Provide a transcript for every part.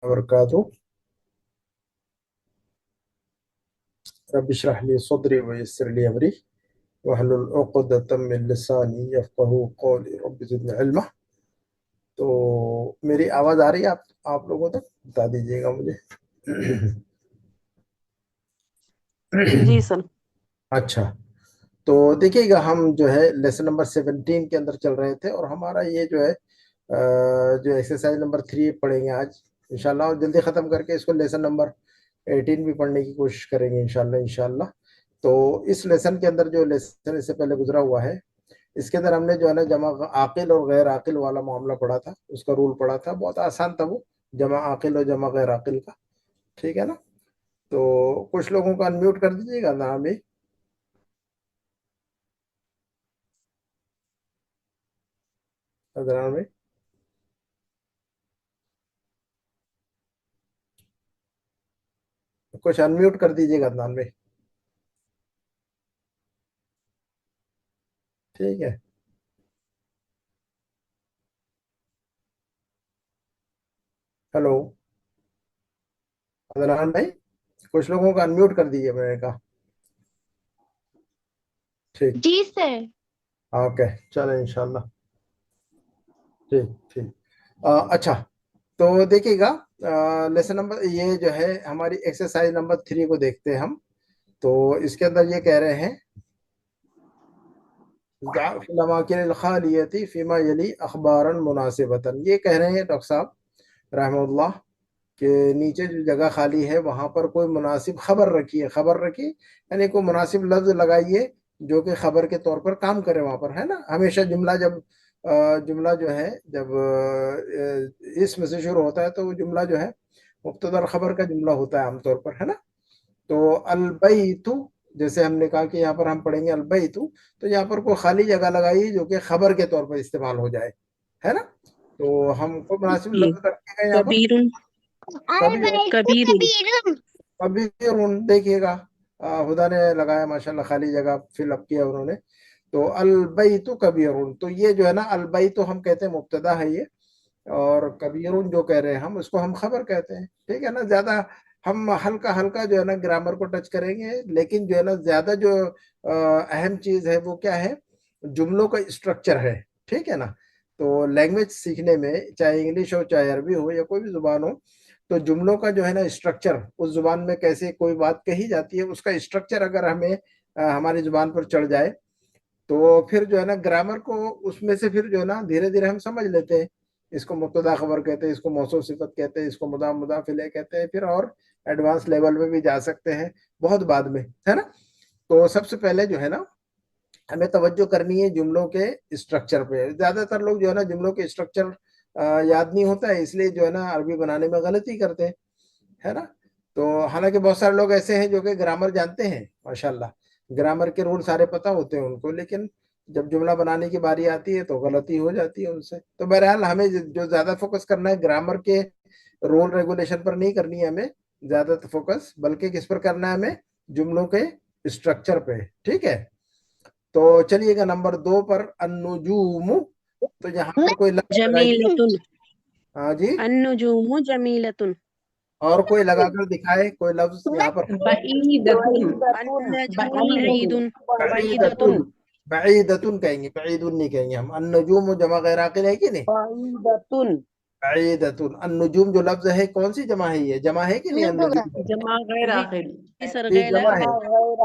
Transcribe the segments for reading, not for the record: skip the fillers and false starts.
वबरकातुहू। Rabbi इश्रह ली सदरी व यस्सिर ली अमरी वहलुल उक़दतम मिन लिसानी यफ़क़हू क़ौली रब्बि ज़िदनी इल्मा। तो मेरी आवाज़ आ रही है आप लोगों तक? बता दीजिएगा मुझे। जी सर। अच्छा, तो देखिएगा, हम जो है लेसन नंबर 17 के अंदर चल रहे थे, और हमारा ये जो है जो एक्सरसाइज नंबर 3 पढ़ेंगे आज इंशाल्लाह, और जल्दी ख़त्म करके इसको लेसन नंबर 18 भी पढ़ने की कोशिश करेंगे इंशाल्लाह इंशाल्लाह। तो इस लेसन के अंदर, जो लेसन इससे पहले गुजरा हुआ है, इसके अंदर हमने जो है ना जमा आकिल और गैर आकिल वाला मामला पढ़ा था, उसका रूल पढ़ा था। बहुत आसान था वो, जमा आकिल और जमा गैर आकिल का। ठीक है ना? तो कुछ लोगों को अनम्यूट कर दीजिएगा ना भी। अदनान में कुछ अनम्यूट कर दीजिएगा, अदनान में। ठीक है। हेलो अदनान भाई, कुछ लोगों को अनम्यूट कर दीजिए, मैंने कहा। ठीक। जी सर। ओके, चलो इंशाल्लाह। ठीक ठीक। अच्छा, तो देखिएगा, लेसन नंबर, ये जो है हमारी एक्सरसाइज नंबर 3 को देखते हैं हम। तो इसके अंदर ये कह रहे हैं, फीमा यली अखबारन मुनासिबतन। ये कह रहे हैं डॉक्टर साहब रहमतुल्लाह कि नीचे जो जगह खाली है वहां पर कोई मुनासिब खबर रखिए। खबर रखिए यानी कोई मुनासिब लफ्ज लगाइए जो कि खबर के तौर पर काम करे वहां पर, है ना? हमेशा जुमला जब जुमला जो है, जब इसम से शुरू होता है, तो वो जुमला जो है मुब्तदा और खबर का जुमला होता है आमतौर पर, है ना? तो अलबैतु, जैसे हमने कहा कि यहाँ पर हम पढ़ेंगे अलबैतु, तो यहाँ पर कोई खाली जगह लगाइए जो कि खबर के तौर पर इस्तेमाल हो जाए, है ना? तो हमको मुनासिब जी। लफ्ज रखिएगा यहाँ पर। कबीरुन। कभी कबीरुन। कबीरुन, देखिएगा, हुदा ने लगाया माशाल्लाह, खाली जगह फिलअप किया उन्होंने। तो अलबैतु कबीरुन, तो ये जो है ना, अलबैतु हम कहते हैं मुब्तदा है ये, और कबीरुन जो कह रहे हैं हम, उसको हम खबर कहते हैं। ठीक है ना? ज्यादा हम हल्का हल्का जो है ना ग्रामर को टच करेंगे, लेकिन जो है ना ज्यादा जो अहम चीज है वो क्या है? जुमलों का स्ट्रक्चर है। ठीक है ना? तो लैंग्वेज सीखने में, चाहे इंग्लिश हो चाहे अरबी हो या कोई भी जुबान हो, तो जुमलों का जो है ना स्ट्रक्चर, उस जुबान में कैसे कोई बात कही जाती है, उसका स्ट्रक्चर अगर हमें हमारी जुबान पर चढ़ जाए, तो फिर जो है ना ग्रामर को उसमें से फिर जो है ना धीरे धीरे हम समझ लेते हैं। इसको मुब्तदा खबर कहते हैं, इसको मौसूफ सिफत कहते हैं, इसको मुदाफ मुदाफ इलैह कहते हैं, फिर और एडवांस लेवल में भी जा सकते हैं बहुत बाद में, है ना? तो सबसे पहले जो है ना हमें तवज्जो करनी है जुमलों के स्ट्रक्चर पे। ज्यादातर लोग जो है ना जुमलों के स्ट्रक्चर याद नहीं होता है, इसलिए जो है ना अरबी बनाने में गलती करते हैं, है ना? तो हालांकि बहुत सारे लोग ऐसे हैं जो कि ग्रामर जानते हैं माशाल्लाह, ग्रामर के रूल सारे पता होते हैं उनको, लेकिन जब जुमला बनाने की बारी आती है तो गलती हो जाती है उनसे। तो बहरहाल हमें जो ज्यादा फोकस करना है, ग्रामर के रूल रेगुलेशन पर नहीं करनी है हमें ज्यादा फोकस, बल्कि किस पर करना है हमें? जुमलों के स्ट्रक्चर पे। ठीक है? तो चलिएगा नंबर 2 पर, अन्नुजूम। तो यहाँ पर कोई लफ्ज लगाइए। जमीलतुन। हाँ जी, अन्नुजूमु जमीलतुन। और कोई लगाकर दिखाए कोई लफ्ज यहाँ पर। बईदतुन। अन्नजुमु बईदुन। बईदतुन। बईदतुन। बईदतुन कहेंगे, बईदुन नहीं कहेंगे हम। अन्नुजूम जमा गैर आकिल है कि नहीं? बईदतुन। बईदतुन। अन्नुजूम जो लफ्ज है, कौन सी जमा है? ये जमा है कि नहीं अन्नुजूम? जमा गैर आखिर। जी सर, जी गैर जमा है।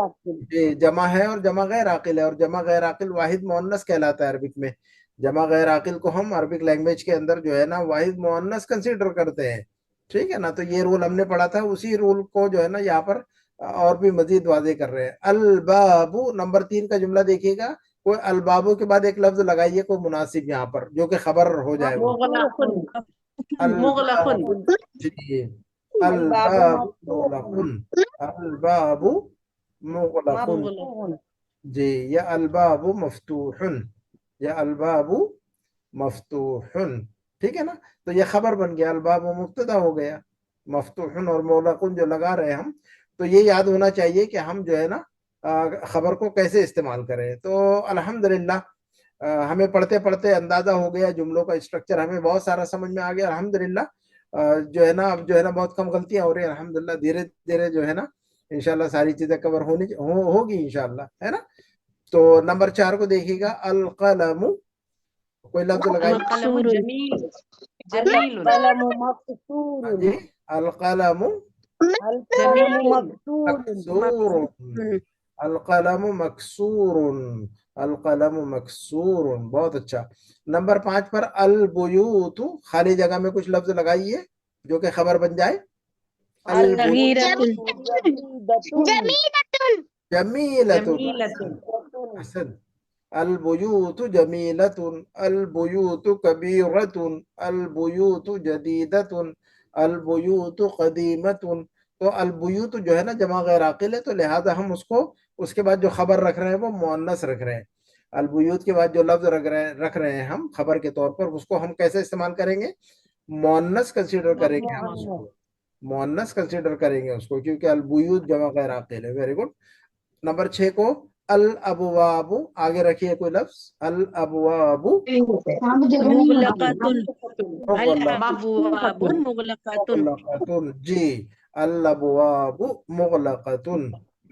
आखिर। जी जमा है, और जमा गैर आकिल है, और जमा गैर आकिल वाहिद मुअन्नस कहलाता है अरबिक में। जमा गैर आकिल को हम अरबिक लैंग्वेज के अंदर जो है ना वाहिद मुअन्नस कंसीडर करते हैं। ठीक है ना? तो ये रूल हमने पढ़ा था, उसी रूल को जो है ना यहाँ पर और भी मजीद वाजे कर रहे हैं। अलबाबू नंबर 3 का जुमला देखिएगा। कोई अलबाबू के बाद एक लफ्ज लगाइए कोई मुनासिब यहाँ पर, जो कि खबर हो जाए वो। मुगलकुन। मुगलकुन। अलबाबु, जी, अलबाबु अलबाबु मफ्तूहुन। मुगलकुन। अलबाबु मुगलकुन। मुगलकुन। जी, या अलबाबु मफ्तूहुन, या अलबाबु मफ्तूहुन। ठीक है ना? तो ये खबर बन गया, अलबाबु मुब्तदा हो गया, मफ्तूहुन और मुगलकुन जो लगा रहे हैं हम। तो ये याद होना चाहिए कि हम जो है ना खबर को कैसे इस्तेमाल करें। तो अल्हम्दुलिल्लाह, हमें पढ़ते पढ़ते अंदाजा हो गया, जुमलों का स्ट्रक्चर हमें बहुत सारा समझ में आ गया अल्हम्दुलिल्लाह। जो है ना अब जो है ना बहुत कम गलतियां हो रही है अल्हम्दुलिल्लाह, धीरे धीरे जो है ना इंशाल्लाह सारी चीजें कवर होगी इंशाल्लाह, है ना। तो नंबर 4 को देखिएगा, अल कलम, कोई लफ्ज लगाइए। القلم مكسور جميل جميل القلم हाँ مكسور जी, अल कलम القلم جميل مكسور मकसूर, अल कलम मकसूर, अल कलम मकसूर, बहुत अच्छा। नंबर 5 पर अल बुयूत, खाली जगह में कुछ लफ्ज लगाइए जो कि खबर बन जाए। अल صغيرة جديدة जमीलतुन, جميلة अहसन, अल बुयूत जमीलतुन, अल बुयूत कबीरतुन, अल बुयूत जदीदतुन, अल बुयूत कदीमतुन। तो अल बुयूत जो है ना जमा गैर आकिल है, तो लिहाजा हम उसको उसके बाद जो खबर रख रहे हैं वो मुअन्नस रख रहे हैं। अल बुयूत के बाद जो लफ्ज रख रहे हैं हम खबर के तौर पर, उसको हम कैसे इस्तेमाल करेंगे, मुअन्नस कंसीडर करेंगे हम مؤنث उसको, मुअन्नस कंसीडर करेंगे उसको, क्योंकि अल बुयूत जमा गैर आकिल है। Very good. नंबर 6 को अल अबवाबु, आगे रखिए कोई लफ्ज, अल अबवाबु مغلقة मुगलक, الأبواب مغلقة मुगलकतुन, जी, अल अबवाबु मुगलकतुन,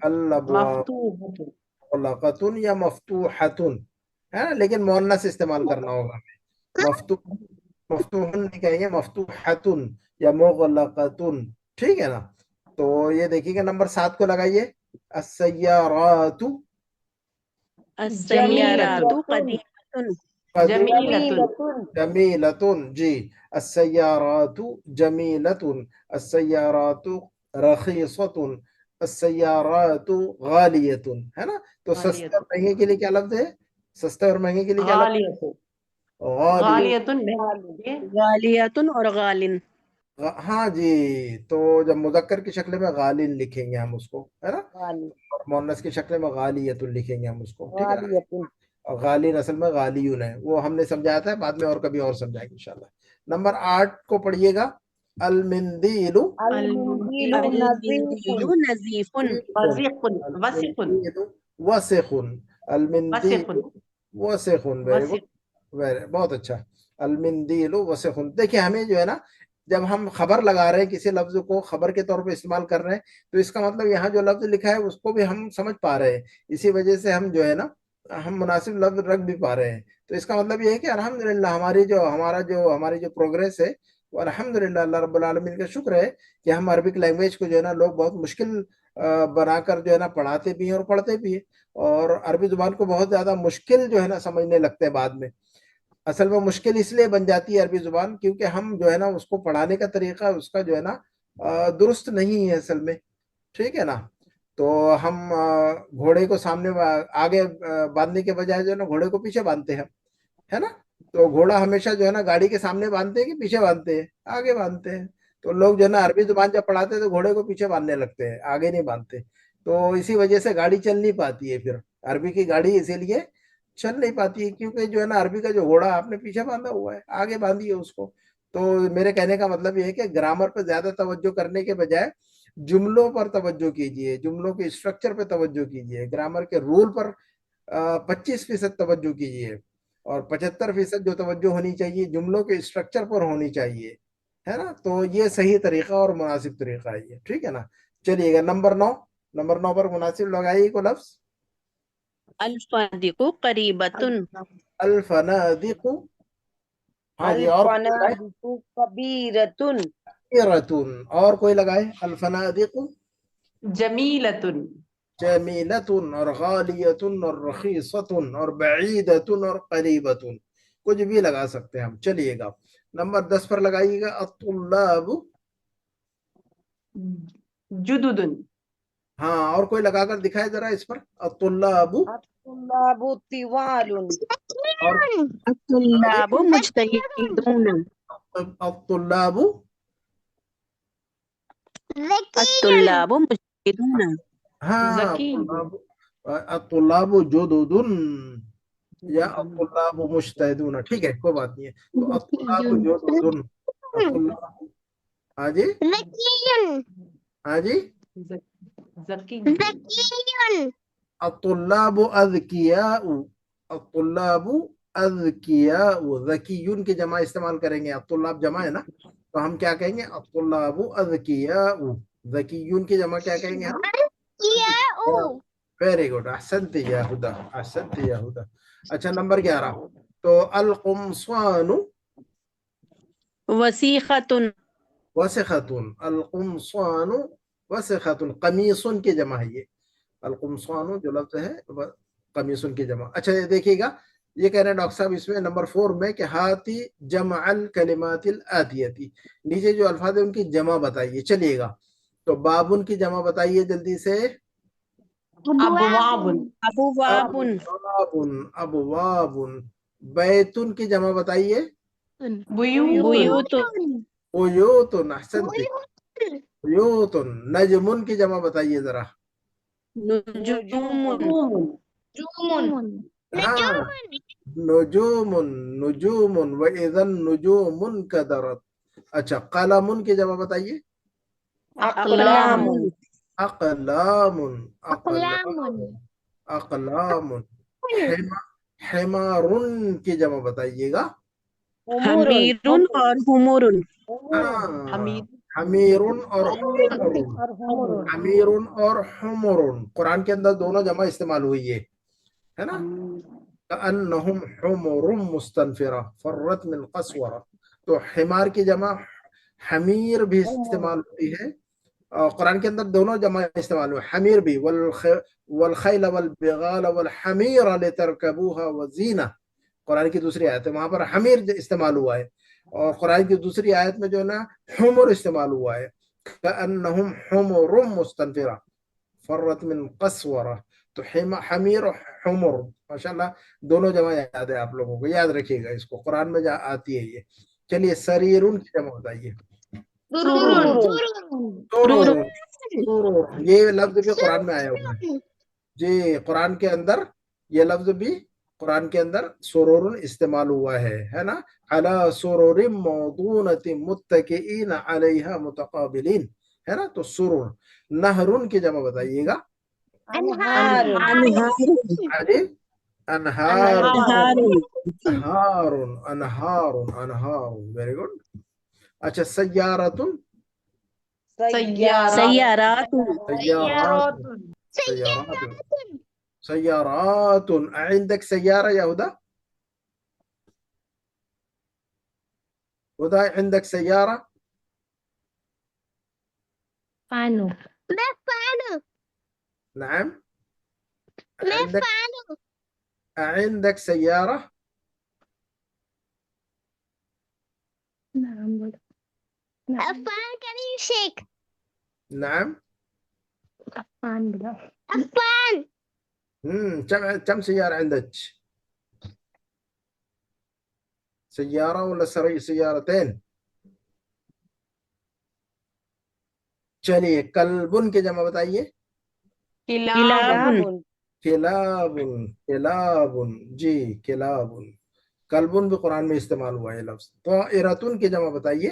अल अबवाब مفتوحة मुगलकतुन या मफ्तूहतुन, है ना, लेकिन मुअन्नस इस्तेमाल करना होगा हमें। मफ्तूह, मफ्तूहन नहीं कहेंगे, मफ्तूहतुन या मुगलकतुन, ठीक है ना। तो ये देखिएगा, नंबर 7 को लगाइए, अस्सय्यारातु السيارات جميلة قديمة جميلة जमीलतुन, जी, अस्सय्यारातु जमीलतुन, अस्सय्यारातु रखीसतुन, अस्सय्यारातु गालियतुन, है ना। तो सस्ते और غالية महंगे के लिए क्या लफ्ज है, सस्ते और महंगे के लिए क्या लफ्ज غالية है, गाली। غالية महंगी غالية और غال हाँ जी, तो जब मुजक्कर की शक्ल में गालिन लिखेंगे हम उसको, है ना, غالي और मुअन्नस की शक्ल में गालियतुन लिखेंगे हम उसको, ठीक है ना। غالية और गालिन असल में गालियून है, वो हमने समझाया था, बाद में और कभी और समझाएंगे इंशाल्लाह। नंबर 8 को पढ़िएगा, अल मिंदीलु المنديل المنديل نظيف نظيف وثيق وثيق वसिखुन, अल मिंदील وثيق वसिखुन, वेरी गुड, وثيق बहुत अच्छा। अल मिंदीलु वसिखुन, देखिए हमें जो है ना, जब हम खबर लगा रहे हैं, किसी लफ्ज को खबर के तौर पे इस्तेमाल कर रहे हैं, तो इसका मतलब यहाँ जो लफ्ज लिखा है उसको भी हम समझ पा रहे हैं, इसी वजह से हम जो है ना हम मुनासिब लफ्ज रख भी पा रहे हैं। तो इसका मतलब ये है कि अल्हम्दुलिल्लाह हमारी जो प्रोग्रेस है वो अल्हम्दुलिल्लाह अल्लाह रब्बुल आलमीन का शुक्र है कि हम अरबिक लैंग्वेज को जो है ना लोग बहुत मुश्किल बनाकर जो है ना पढ़ाते भी हैं और पढ़ते भी हैं, और अरबी जुबान को बहुत ज्यादा मुश्किल जो है ना समझने लगते हैं बाद में। असल में मुश्किल इसलिए बन जाती है अरबी जुबान क्योंकि हम जो है ना उसको पढ़ाने का तरीका उसका जो है ना दुरुस्त नहीं है असल में, ठीक है ना। तो हम घोड़े को सामने आगे बांधने के बजाय जो है ना घोड़े को पीछे बांधते हैं, है ना। तो घोड़ा हमेशा जो है ना गाड़ी के सामने बांधते हैं कि पीछे बांधते हैं, आगे बांधते हैं। तो लोग जो है ना अरबी जुबान जब पढ़ाते हैं तो घोड़े को पीछे बांधने लगते हैं, आगे नहीं बांधते। तो इसी वजह से गाड़ी चल नहीं पाती है, फिर अरबी की गाड़ी इसीलिए चल नहीं पाती है क्योंकि जो है ना अरबी का जो घोड़ा आपने पीछे बांधा हुआ है, आगे बांधिए उसको। तो मेरे कहने का मतलब ये है कि ग्रामर पर ज्यादा तवज्जो करने के बजाय जुमलों पर तवज्जो कीजिए, जुमलों के स्ट्रक्चर पर तवज्जो कीजिए, ग्रामर के रूल पर 25% तवज्जो कीजिए, और 75% जो तवज्जो होनी चाहिए जुमलों के स्ट्रक्चर पर होनी चाहिए, है ना। तो ये सही तरीका और मुनासिब तरीका है ये, ठीक है ना। चलिएगा नंबर 9 पर मुनासिब लगाइए को लफ्ज, الفنادق قريبة अल फनादिकु, हाँ जी, और कोई लगाए, الفنادق كبيرة कबीरतुन, और कोई लगाए, अल फनादिकु जमीलतुन जमीलतुन और गालियतुन और रखीसतुन और बईदतुन और करीबतुन, कुछ भी लगा सकते हैं हम। चलिएगा नंबर 10 पर लगाइएगा, अत्तुल्लाब, जुदुदुन हाँ, और कोई लगाकर दिखाए जरा इस पर, अत्तुल्लाबु, الطلاب طوال और الطلاب مجتهدون अत्तुल्लाबु, الطلاب مجتهدون हाँ, ذकी अत्तुल्लाबु जुदुदुन या अत्तुल्लाबु मुज्तहिदून, ठीक है, कोई बात नहीं है। तो अत्तुल्लाबु जुदुदुन, अत्तुल्लाबु, हाँ जी, हाँ जी, ذकी अत्तुल्लाबु अज़कियाउ, अत्तुल्लाबु अज़कियाउ, ज़कियुन की जमा इस्तेमाल करेंगे, अत्तुल्लाब जमा है ना, तो हम क्या कहेंगे अत्तुल्लाबु अज़कियाउ, ज़कियुन की जमा क्या कहेंगे हम वेरी गुड अहसनती या हुदा, अहसनती या हुदा। अच्छा नंबर 11 तो अल कुमसानु वसीखतुन वसिखतुन, अल कुमसानु वसिखतुन, कमीसुन की जमा है ये, अल कुमसानु जो लफ्ज है कमीसुन की जमा। अच्छा ये देखिएगा, ये कह रहे हैं डॉक्टर साहब इसमें नंबर 4 में कि हाथी जमअल कलिमातिल आतियती, नीचे जो अल्फाज है उनकी जमा बताइए। चलिएगा तो बाबुन की जमा बताइए जल्दी से। अबवाबुन अबवाबुन अबवाबुन, अबवाबुन। बैतुन की जमा बताइए। बुयूतुन बुयूतुन बुयूतुन, अहसनती, बुयूतुन। नजमुन की जमा बताइए जरा। नुजुमुन हाँ, नुजूमुन, नुजूमुन व इज़न नुजूमुन कदरत। अच्छा कलमुन की जमा बताइए। अक़लामुन अक़लामुन, अक़लामुन, अक़लामुन। हिमारुन की जमा बताइएगा। हमीरुन और हुमुरुन हाँ, हमीद हमीरुन और हुमुरुन, और हुमुरुन हमीरुन और हुमुरुन कुरान के अंदर दोनों जमा इस्तेमाल हुई है ना। कअन्नहुम हुमुरुम मुस्तनफिरा फर्रत मिन कस्वरा, तो हिमार की जमा हमीर भी इस्तेमाल होती है और कुरान के अंदर दोनों जमा इस्तेमाल हुए, हमीर भी, वल खैल वल बिगाल वल हमीर लितरकबूहा वजीना, कुरान की दूसरी आयत है वहां पर हमीर इस्तेमाल हुआ है, और कुरान की दूसरी आयत में जो है ना हुमुर इस्तेमाल हुआ है, कअन्नहुम हुमुरुम मुस्तनफिरा फर्रत मिन कस्वरा। तो हमीर और हुमुर, माशाल्लाह दोनों जमा याद है आप लोगों को, याद रखिएगा इसको, कुरान में आती है ये। चलिए सरीरुन की जमा बताइए। सुरुरुन, सुरुर, ये लफ्ज भी कुरान में आया हुआ है जी, कुरान के अंदर ये लफ्ज भी कुरान के अंदर सुरूरुन इस्तेमाल हुआ है ना। अला सुरूरिन मौदूनतिन मुत्तकिईन अलैहा मुतकाबिलीन, है ना। तो सुरूर। नहरुन की जमा बताइएगा। अनहारुन अनहारुन अरे अनहारुन, अनहारुन अनहारुन, अनहारुन, अनहारुन, वेरी गुड। अच्छा सय्यारतुन, सय्यारातुन सय्यारातुन, सय्यारातुन, सय्यारातुन। عندك سيارة يا هدى؟ هدى عندك سيارة؟ Paano? نعم. عندك عندك سيارة؟ Naam, bola. Naam. نعم. Afan bola. كم سيارة عندك؟ سيارة ولا سيارتين؟ चलिए कल्बुन की जमा बताइए। किलाबुन किलाबुन, किलाबुन, जी किलाबुन। कल्बुन भी कुरान में इस्तेमाल हुआ है लफ्ज। ताइरतुन की जमा बताइए।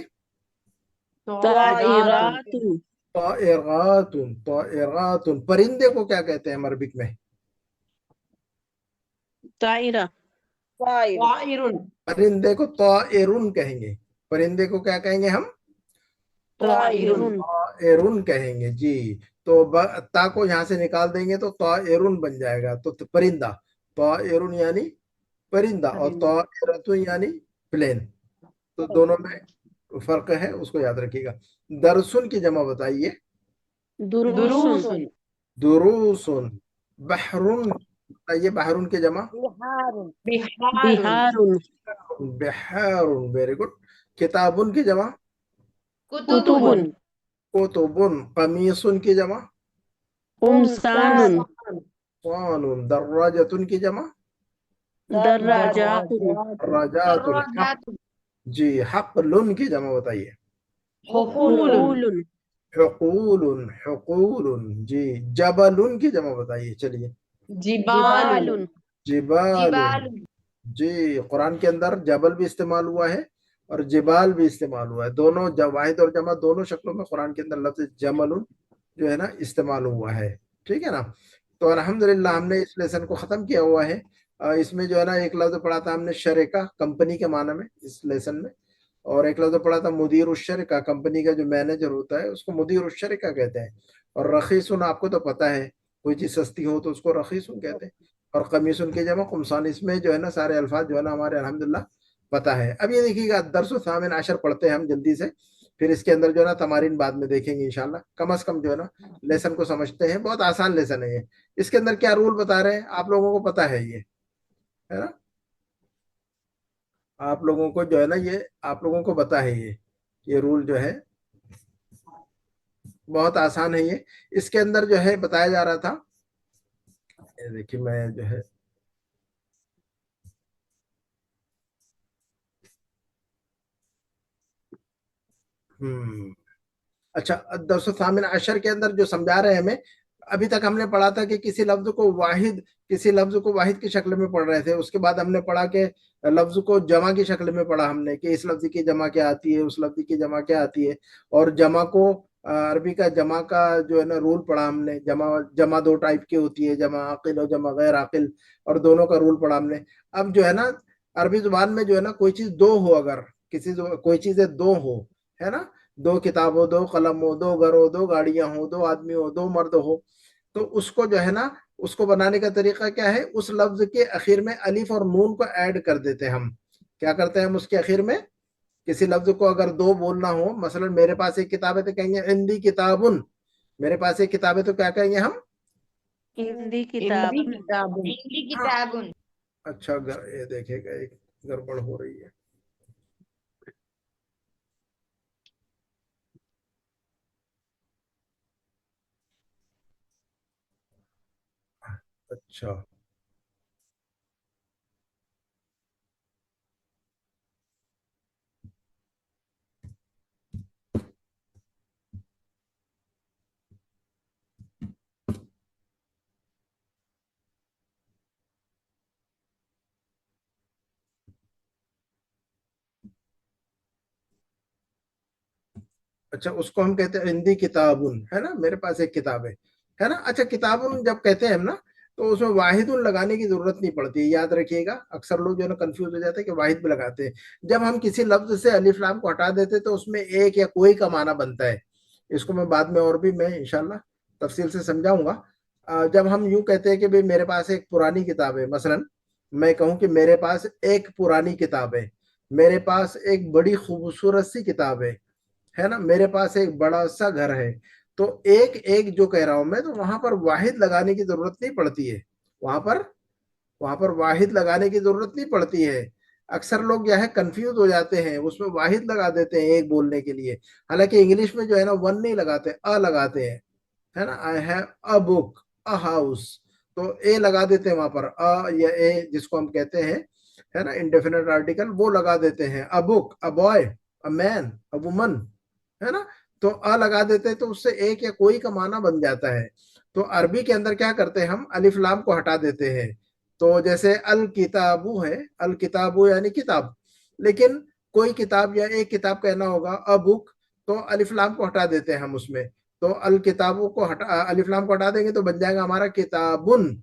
ताइरातुन ताइरातुन, ताइरातुन। परिंदे को क्या कहते हैं अरबिक में? ताइरा ताइरुन परिंदे को ताइरुन कहेंगे। परिंदे को क्या कहेंगे हम? ताइरुन ताइरुन कहेंगे जी। तो ता को यहाँ से निकाल देंगे तो ताइरुन बन जाएगा, तो परिंदा। ताइरुन यानी परिंदा और ताइरतुन यानी प्लेन, तो दोनों में फर्क है, उसको याद रखिएगा। दरसुन की जमा बताइए। दुरूसुन दुरूसुन। बहरुन बताइए, बहरुन की जमा। बिहारुन बिहारुन बिहारुन, वेरी गुड। किताबुन की जमा। कुतुबुन कुतुबुन। कमीसुन की जमा। कुमसानुन कानून। दर्राजतुन की जमा। दर्राजातुन दर्राजातुन। जी। हक़लुन की जमा बताइए। हुकूलुन हुकूलुन, हुकूलुन, जी। जबलुन की जमा बताइए। चलिए। जिबालुन जिबालुन, जी। कुरान के अंदर जबल भी इस्तेमाल हुआ है और जिबाल भी इस्तेमाल हुआ है, दोनों वाहिद और जमा दोनों शक्लों में कुरान के अंदर लफ्ज जमलुन जो है ना इस्तेमाल हुआ है। ठीक है ना। तो अल्हम्दुलिल्लाह हमने इस लेसन को ख़त्म किया हुआ है। इसमें जो है ना एक लफ्ज पढ़ा था हमने शरीका, कंपनी के माने में, इस लेसन में। और एक लफ्ज पढ़ा था मुदीर उश्शरिका, कंपनी का जो मैनेजर होता है उसको मुदीर उश्शरिका कहते हैं। और रखीसुन आपको तो पता है, कोई चीज सस्ती हो तो उसको रखीसुन कहते हैं। और कमीसुन की जमा कुमसान, इसमें जो है ना सारे अल्फाज जो है ना हमारे अल्हम्दुलिल्लाह पता है। अब ये देखिएगा दरसु सामिन आशर पढ़ते हैं हम जल्दी से, फिर इसके अंदर जो है ना तमारीन बाद में देखेंगे इंशाल्लाह। कम अज कम जो है ना लेसन को समझते हैं, बहुत आसान लेसन है ये। इसके अंदर क्या रूल बता रहे हैं आप लोगों को पता है ये, है ना? आप लोगों को जो है ना ये आप लोगों को पता है ये रूल जो है बहुत आसान है ये। इसके अंदर जो है बताया जा रहा था, ये देखिए मैं जो है अच्छा, दरसो सामिन अशर के अंदर जो समझा रहे हैं हमें, अभी तक हमने पढ़ा था कि किसी लफ्ज को वाहिद की शक्ल में पढ़ रहे थे। उसके बाद हमने पढ़ा कि लफ्ज को जमा की शक्ल में पढ़ा हमने कि इस लफ्ज की जमा क्या आती है, उस लफ्ज की जमा क्या आती है। और जमा को अरबी का जमा का जो है ना रूल पढ़ा हमने। जमा दो टाइप की होती है, जमा आकिल और जमा गैर आकिल, और दोनों का रूल पढ़ा हमने। अब जो है ना अरबी जुबान में जो है ना कोई चीज दो हो, अगर कोई चीजें दो हो, है ना, दो किताब हो, दो कलम हो, दो घर हो, दो गाड़ियां हो, दो आदमी हो, दो मर्द हो, तो उसको जो है ना उसको बनाने का तरीका क्या है, उस लफ्ज के आखिर में अलिफ और नून को ऐड कर देते हैं हम। क्या करते हैं हम उसके आखिर में? किसी लफ्ज को अगर दो बोलना हो, मसलन मेरे पास एक किताब है तो कहेंगे इंदी किताबुन। मेरे पास एक किताब है तो क्या कहेंगे हम? हिंदी किताब। हाँ। अच्छा, ये देखेगा एक गड़बड़ हो रही है। अच्छा, अच्छा, उसको हम कहते हैं हिंदी किताबुन, है ना, मेरे पास एक किताब है ना। अच्छा, किताबुन जब कहते हैं हम ना, तो उसमें वाहिदुन लगाने की जरूरत नहीं पड़ती है, याद रखिएगा। अक्सर लोग जो है ना कंफ्यूज हो जाते हैं कि वाहिद भी लगाते हैं। जब हम किसी लफ्ज से अलिफ लाम को हटा देते तो उसमें एक या कोई का माना बनता है। इसको मैं बाद में और भी मैं इंशाल्लाह तफसील से समझाऊंगा। जब हम यूं कहते हैं कि भाई मेरे पास एक पुरानी किताब है, मसलन मैं कहूं कि मेरे पास एक पुरानी किताब है, मेरे पास एक बड़ी खूबसूरत सी किताब है ना, मेरे पास एक बड़ा सा घर है, तो एक एक जो कह रहा हूं मैं, तो वहां पर वाहिद लगाने की जरूरत नहीं पड़ती है। वहां पर वाहिद लगाने की जरूरत नहीं पड़ती है। अक्सर लोग क्या है कंफ्यूज हो जाते हैं, उसमें वाहिद लगा देते हैं एक बोलने के लिए। हालांकि इंग्लिश में जो है ना वन नहीं लगाते, अ लगाते हैं, है ना। I have a book, a house, तो ए लगा देते हैं वहां पर, अ या ए जिसको हम कहते हैं, है ना, इंडेफिनिट आर्टिकल, वो लगा देते हैं। A book, a boy, a man, a woman, है ना। तो अ लगा देते हैं तो उससे एक या कोई का माना बन जाता है। तो अरबी के अंदर क्या करते हैं हम, अलिफ लाम को हटा देते हैं। तो जैसे अल किताबू है, अल किताबू यानी किताब, लेकिन कोई किताब या एक किताब कहना होगा, अ बुक, तो अलिफ लाम को हटा देते हैं हम उसमें। तो अल किताबों को हटा, अलिफ लाम को हटा देंगे तो बन जाएगा हमारा किताबुन।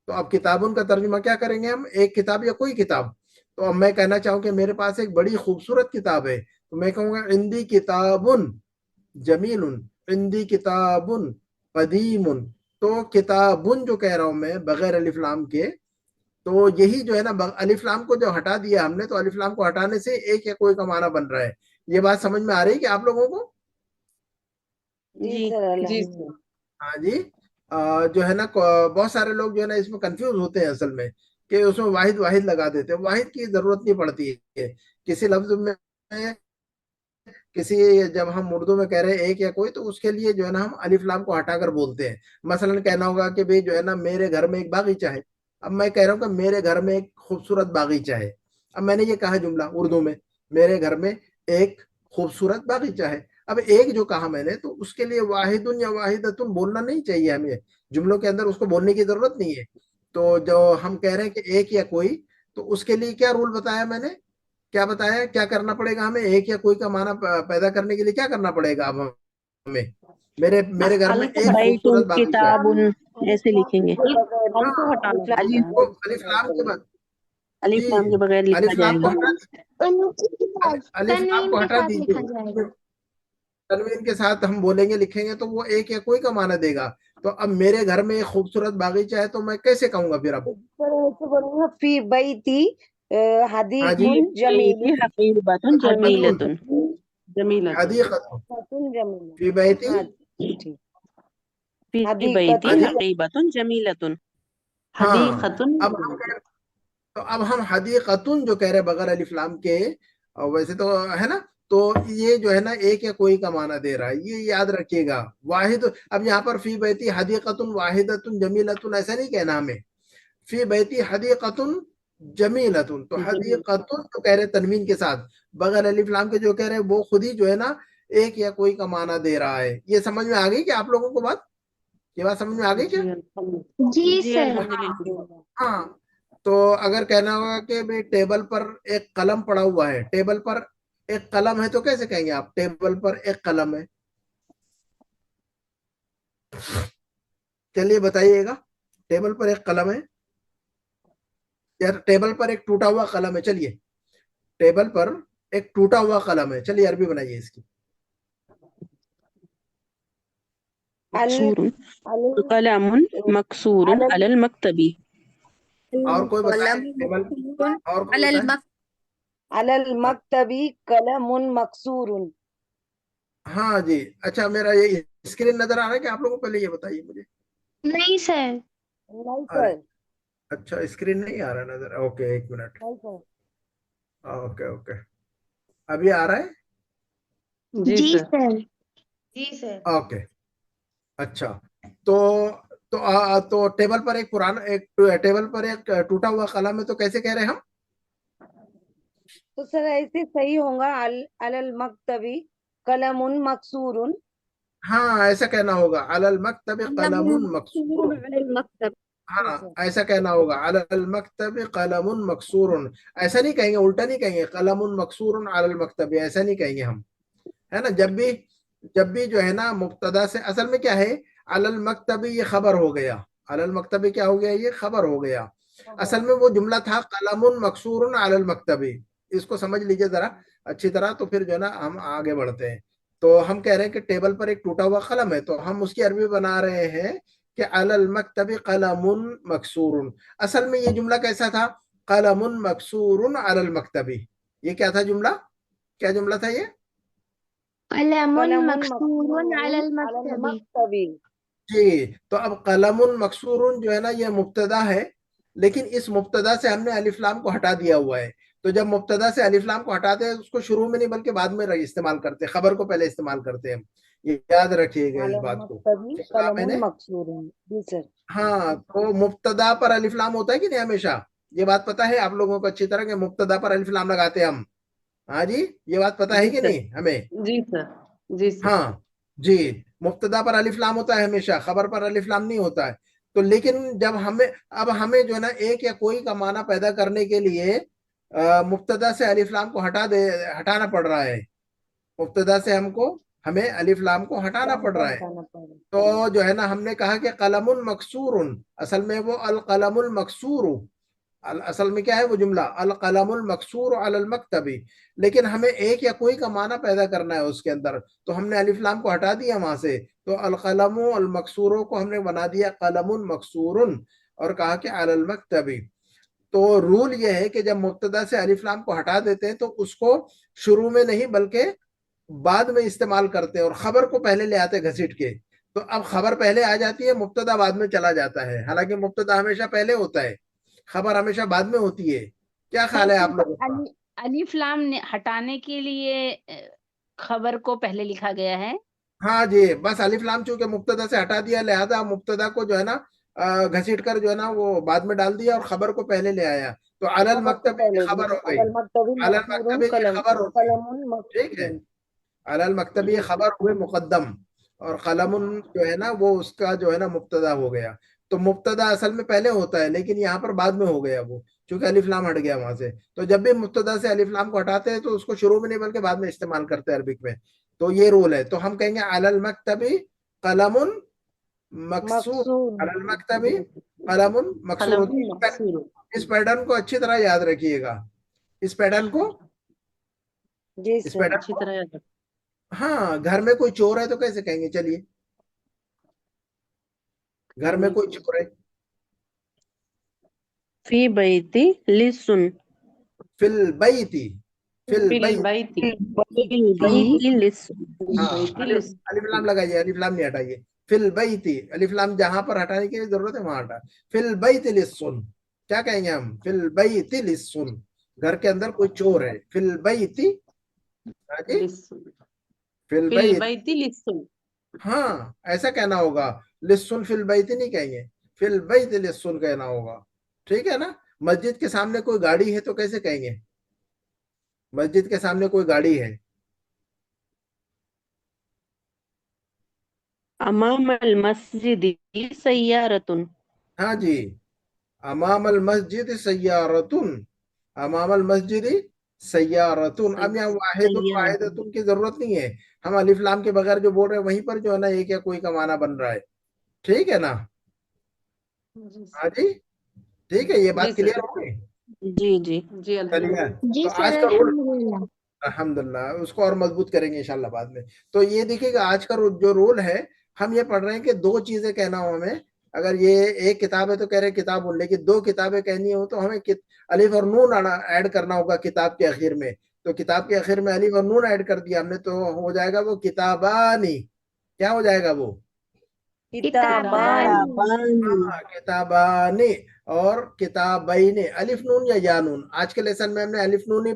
तो अब किताबुन का तर्जुमा क्या करेंगे हम, एक किताब या कोई किताब। तो अब मैं कहना चाहूँ कि मेरे पास एक बड़ी खूबसूरत किताब है, तो मैं कहूंगा इंदी किताबुन जमीलुन, इंदी किताबुन कदीमुन। तो किताबुन जो कह रहा हूं मैं बगैर अलिफ लाम के, तो यही जो है ना अलिफ लाम को जो हटा दिया हमने, तो अलिफ लाम को हटाने से एक या कोई का माना बन रहा है। ये बात समझ में आ रही है कि आप लोगों को? जी जी हाँ जी। जो है ना बहुत सारे लोग जो है ना इसमें कंफ्यूज होते हैं असल में, कि उसमें वाहिद वाहिद लगा देते हैं। वाहिद की जरूरत नहीं पड़ती है किसी लफ्ज में। किसी, जब हम उर्दू में कह रहे हैं एक या कोई, तो उसके लिए जो है ना हम अलिफ लाम को हटाकर बोलते हैं। मसलन कहना होगा कि भाई जो है ना मेरे घर में एक बागीचा है। अब मैं कह रहा हूँ कि मेरे घर में एक खूबसूरत बागीचा है। अब मैंने ये कहा जुमला उर्दू में, मेरे घर में एक खूबसूरत बागीचा है। अब एक जो कहा मैंने, तो उसके लिए वाहिदुन या वाहिदतुन बोलना नहीं चाहिए हमें, जुमलों के अंदर उसको बोलने की जरूरत नहीं है। तो जो हम कह रहे हैं कि एक या कोई, तो उसके लिए क्या रूल बताया मैंने, क्या बताया, क्या करना पड़ेगा हमें, एक या कोई का माना पैदा करने के लिए क्या करना पड़ेगा अब हमें? मेरे मेरे घर में एक भाई तुम खूबसूरत बागीचा है। किताबुन ऐसे लिखेंगे। हाँ, को हटाना तो अलिफ लाम के बाद, अलिफ जी लाम के बगैर लिखा अलिफ लाम को जाएगा। हटा दीजिए। अलिफ लाम को हटा दीजिए, तनवीन के साथ हम बोलेंगे लिखेंगे तो वो एक या कोई का माना देगा। तो अब मेरे घर में एक खूबसूरत बागीचा है तो मैं कैसे कहूंगा फिर अब? ऐसे बोलूंगा फी बैती हाँ जी, हदीकुन जमील हकीबतुन जमीलतुन जमीलतुन हदीक़तुन जमील। फी बैती, हाँ ठीक। फी हदीक़तुन बैती हकीबतुन जमीलतुन। हाँ। हदीक़तुन अब हम कह तो अब हम हदीक़तुन जो कह रहे हैं बगैर अलिफ लाम के, और वैसे तो है ना, तो ये जो है ना एक या कोई का माना दे रहा है, ये याद रखिएगा। वाहिद, अब यहाँ पर फी बैती हदीक़तुन वाहिदतुन जमीलतुन ऐसा नहीं कहना हमें, फी बैती हदीक़तुन जमीलतुन। तो हदीक़तुन तो कह रहे तनवीन के साथ, बगैर अलिफ लाम के जो कह रहे हैं वो खुद ही जो है ना एक या कोई का माना दे रहा है। ये समझ में आ गई क्या आप लोगों को बात? ये बात समझ में आ गई क्या? जी जी सर। अल्हम्दुलिल्लाह। हाँ। तो अगर कहना होगा कि भाई टेबल पर एक कलम पड़ा हुआ है, टेबल पर एक कलम है, तो कैसे कहेंगे आप टेबल पर एक कलम है? चलिए बताइएगा, टेबल पर एक कलम है या टेबल पर एक टूटा हुआ कलम है? चलिए, टेबल पर एक टूटा हुआ कलम है, चलिए अरबी बनाइए इसकी। मकसूरुन अल कलमुन मकसूरुन अलल अलल मक्तबी। और कोई बताए टेबल, और कोई बताए? अलल मक्तबी कलमुन मकसूरुन। हाँ जी। अच्छा, मेरा ये स्क्रीन नजर आ रहा है कि आप लोगों को? पहले ये बताइए मुझे। नहीं सर। नहीं अरे सर, अच्छा, स्क्रीन नहीं आ रहा नजर, ओके एक मिनट, नहीं सर। ओके ओके, अभी आ रहा है? जी जी सर। सर। जी सर। ओके। अच्छा, तो तो टेबल पर एक पुराना, एक टेबल पर एक टूटा हुआ कलम है, तो कैसे कह रहे हैं हम? तो सर ऐसे सही होगा अलल मक्तबी कलमुन मकसूरुन। हाँ, ऐसा कहना होगा, अलल मकतब कलमुन मकसूर। जी हाँ, सर। ऐसा कहना होगा, अलल मकतब कलमुन मकसूर। ऐसा नहीं कहेंगे, उल्टा नहीं कहेंगे, कलमुन मकसूर अलल मकतब, ऐसा नहीं कहेंगे हम, है ना। जब भी जो है ना मुब्तदा से, असल में क्या है, अलल मकतबी ये खबर हो गया, अलल मकतबी क्या हो गया, ये खबर हो गया। असल में वो जुमला था कलमुन मकसूरुन अलल मकतबी। इसको समझ लीजिए जरा अच्छी तरह, तो फिर जो है ना हम आगे बढ़ते हैं। तो हम कह रहे हैं कि टेबल पर एक टूटा हुआ कलम है, तो हम उसकी अरबी बना रहे हैं कि अलल मकतबी कलमुन मकसूरुन। असल में ये जुमला कैसा था, कलमुन मकसूरुन अलल मकतबी। ये क्या था जुमला, क्या जुमला था ये? कलमुन कलमुन मकसूरुन अलल अलल मक्तबी। मक्तबी। जी। तो अब कलमुन मकसूरुन जो है ना ये मुब्तदा है, लेकिन इस मुब्तदा से हमने अलिफ लाम को हटा दिया हुआ है। तो जब मुब्तदा से अलिफ लाम को हटाते हैं उसको शुरू में नहीं बल्कि बाद में इस्तेमाल करते हैं, खबर को पहले इस्तेमाल करते हैं हम। ये याद रखिएगा इस अलल बात को। मक्तबी फिर कहा कलमुन मैंने, मकसूरुन। जी सर। हाँ, तो मुब्तदा पर अलिफ लाम होता है कि नहीं हमेशा? ये बात पता है आप लोगों को अच्छी तरह, कि मुब्तदा पर अलिफ लाम लगाते हैं हम? हाँ जी, ये बात पता है जी कि सर। नहीं हमें? जी सर। जी सर। हाँ जी। मुब्तदा पर अलिफ लाम होता है हमेशा, खबर पर अलिफ लाम नहीं होता है। तो लेकिन जब हमें, अब हमें जो है ना एक या कोई का माना पैदा करने के लिए मुब्तदा से अलिफ लाम को हटाना पड़ रहा है। मुब्तदा से हमें अलिफ लाम को हटाना लाम पड़ को रहा है। हटाना पड़ेगा। तो जो है ना हमने कहा कि कलमुन मकसूरुन, असल में वो अल कलमुल मकसूर, असल में क्या है वो जुमला, अल कलमुल मकसूर अलल मकतबी। लेकिन हमें एक या कोई का माना पैदा करना है उसके अंदर, तो हमने अलिफ लाम को हटा दिया वहां से, तो अल कलमु अल मकसूरों को हमने बना दिया कलमुन मकसूरुन, और कहा कि अलल मकतबी। तो रूल ये है कि जब मुब्तदा से अलिफ लाम को हटा देते हैं तो उसको शुरू में नहीं बल्कि बाद में इस्तेमाल करते हैं, और खबर को पहले ले आते हैं घसीट के। तो अब खबर पहले आ जाती है, मुब्तदा बाद में चला जाता है, हालांकि मुब्तदा हमेशा पहले होता है, खबर हमेशा बाद में होती है। क्या ख्याल है आप लोगों का? अलिफ लाम हटाने के लिए खबर को पहले लिखा गया है। हाँ जी, बस अलिफ लाम चूंकि मुब्तदा से हटा दिया, लिहाजा मुब्तदा को जो है ना घसीट कर जो है ना वो बाद में डाल दिया और खबर को पहले ले आया। तो अलल खबर को मकतबी की पहले खबर हो गई, अलल मक्तबी अलल मकसूरुन मकतबी की खबर हो गई, कलमुन ठीक है। मकसूरुन। अलल मकतबी जी खबर हुए मुकद्दम, और कलमुन जो है ना वो उसका जो है ना मुब्तदा हो गया। तो मुब्तदा असल में पहले होता है, लेकिन यहाँ पर बाद में हो गया वो, क्योंकि अलिफ लाम हट गया वहां से। तो जब भी मुब्तदा से अलिफ लाम को हटाते हैं तो उसको शुरू में नहीं बल्कि बाद में इस्तेमाल करते हैं अरबिक में। तो ये रूल है। तो हम कहेंगे अलल मकतबी कलमुन मकसूर, मकसूर। अलल मकतबी कलमुन मकसूर। कलमुन मकसूर। इस पैटर्न को अच्छी तरह याद रखिएगा, इस पैटर्न को जी इस सर। पैटर्न अच्छी को, तरह याद रखो। हाँ, घर में कोई चोर है तो कैसे कहेंगे, चलिए, घर में कोई चोर है, फी Baiti लिस्सुन। Fill Baiti, fill fill बैत, बैती फी बैती लिस्सुन। हाँ, बैती अलिफ लिस अलिफ लाम लगाइए, अलिफ लाम नहीं हटाइए, फिल बैती, अलिफ लाम जहां पर हटाने की जरूरत है वहां हटा, फिल बैती लिस्सुन, क्या कहेंगे हम, फिल बैती लिस्सुन, घर के अंदर कोई चोर है, फिल बैती, हाँ जी, लिस्सुन फिल फिल बैत, बैती लिस्सुन। हाँ ऐसा कहना होगा, लिस्सुन फिल बैती नहीं कहेंगे, फिल बैती लिस्सुन कहना होगा, ठीक है ना। मस्जिद के सामने कोई गाड़ी है तो कैसे कहेंगे, मस्जिद के सामने कोई गाड़ी है, अमामल मस्जिदी सय्यारतुन। हाँ जी, अमामल मस्जिद सय्यारतुन, अमामल मस्जिद सय्यारतुन। अब यहाँ वाहिदुन सय्यारतुन। वाहिदतुन की जरूरत नहीं है, हम अलिफ लाम के बगैर जो बोल रहे हैं वहीं पर जो है ना एक या कोई का माना बन रहा है, ठीक है ना। जी हाँ जी, ठीक है, ये जी बात सर। क्लियर हो गई। जी जी। जी चलिए, जी तो आज सर का रूल, अल्हम्दुलिल्लाह। अल्हम्दुलिल्लाह, उसको और मजबूत करेंगे इंशाल्लाह बाद में। तो ये देखिएगा आज का जो रूल है, हम ये पढ़ रहे हैं कि दो चीजें कहना हो हमें, अगर ये एक किताब है तो कह रहे हैं किताब बोल, लेकिन दो किताबें कहनी हो तो हमें अलिफ और नून ऐड करना होगा किताब के आखिर में। तो किताब के आखिर में अलिफ और नून ऐड कर दिया हमने तो हो जाएगा वो किताबानी, क्या हो जाएगा वो, किताबान। ताबानी। हाँ, किताबानी और किताबैनी, अलिफ नून या नून। आज के लेसन में हमने अलिफ नून ही